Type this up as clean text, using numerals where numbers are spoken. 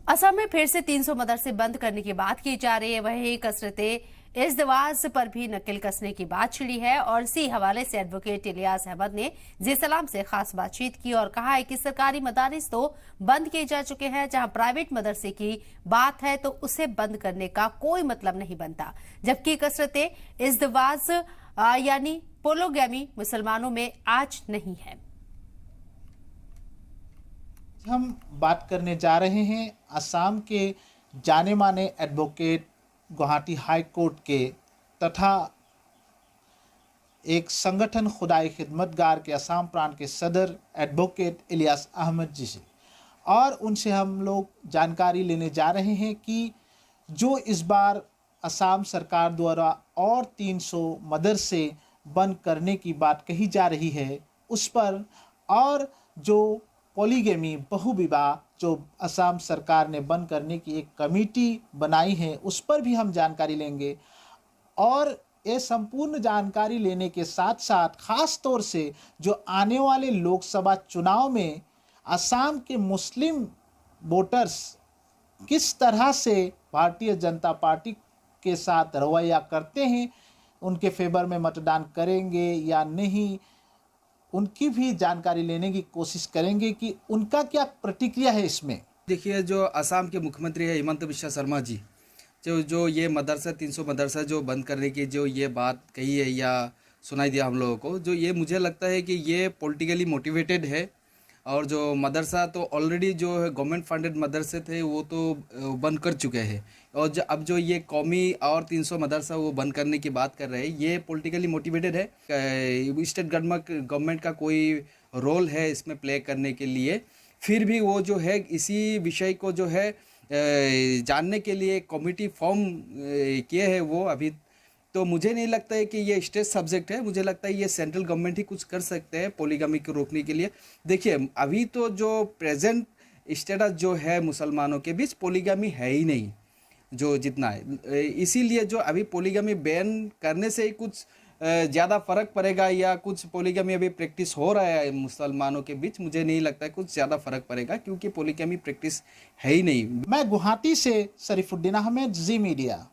असम में फिर से 300 मदरसे बंद करने की बात की जा रही है। वहीं कसरते इज़्दिवाज पर भी नकेल कसने की बात छिड़ी है और इसी हवाले से एडवोकेट इलियास अहमद ने जी सलाम से खास बातचीत की और कहा है कि सरकारी मदारिस तो बंद किए जा चुके हैं, जहां प्राइवेट मदरसे की बात है तो उसे बंद करने का कोई मतलब नहीं बनता, जबकि कसरते इज़्दिवाज यानी पोलोगैमी मुसलमानों में आज नहीं है। हम बात करने जा रहे हैं असम के जाने माने एडवोकेट, गुवाहाटी हाई कोर्ट के तथा एक संगठन खुदाई खिदमतगार के असम प्रांत के सदर एडवोकेट इलियास अहमद जी से, और उनसे हम लोग जानकारी लेने जा रहे हैं कि जो इस बार असम सरकार द्वारा और 300 मदरसे बंद करने की बात कही जा रही है उस पर, और जो पॉलीगेमी बहुविवाह जो असम सरकार ने बंद करने की एक कमेटी बनाई है उस पर भी हम जानकारी लेंगे। और ये संपूर्ण जानकारी लेने के साथ साथ खास तौर से जो आने वाले लोकसभा चुनाव में असम के मुस्लिम वोटर्स किस तरह से भारतीय जनता पार्टी के साथ रवैया करते हैं, उनके फेवर में मतदान करेंगे या नहीं, उनकी भी जानकारी लेने की कोशिश करेंगे कि उनका क्या प्रतिक्रिया है इसमें। देखिए, जो असम के मुख्यमंत्री है हिमंत बिश्वा शर्मा जी, जो ये मदरसा 300 मदरसा जो बंद करने की जो ये बात कही है या सुनाई दिया हम लोगों को, जो ये मुझे लगता है कि ये पॉलिटिकली मोटिवेटेड है। और जो मदरसा तो ऑलरेडी जो है गवर्नमेंट फंडेड मदरसे थे वो तो बंद कर चुके हैं, और अब जो ये कौमी और 300 मदरसा वो बंद करने की बात कर रहे हैं, ये पॉलिटिकली मोटिवेटेड है। स्टेट गवर्नमेंट का कोई रोल है इसमें प्ले करने के लिए। फिर भी वो जो है इसी विषय को जो है जानने के लिए कमेटी फॉर्म किए हैं वो अभी। तो मुझे नहीं लगता है कि ये स्टेट सब्जेक्ट है, मुझे लगता है ये सेंट्रल गवर्नमेंट ही कुछ कर सकते हैं पॉलीगामी को रोकने के लिए। देखिए, अभी तो जो प्रेजेंट स्टेटस जो है मुसलमानों के बीच पॉलीगामी है ही नहीं जो जितना है, इसीलिए जो अभी पॉलीगामी बैन करने से ही कुछ ज़्यादा फ़र्क पड़ेगा या कुछ पॉलीगामी अभी प्रैक्टिस हो रहा है मुसलमानों के बीच, मुझे नहीं लगता है कुछ ज़्यादा फ़र्क पड़ेगा, क्योंकि पॉलीगामी प्रैक्टिस है ही नहीं। मैं गुवाहाटी से शरीफुद्दीन अहमद, जी मीडिया।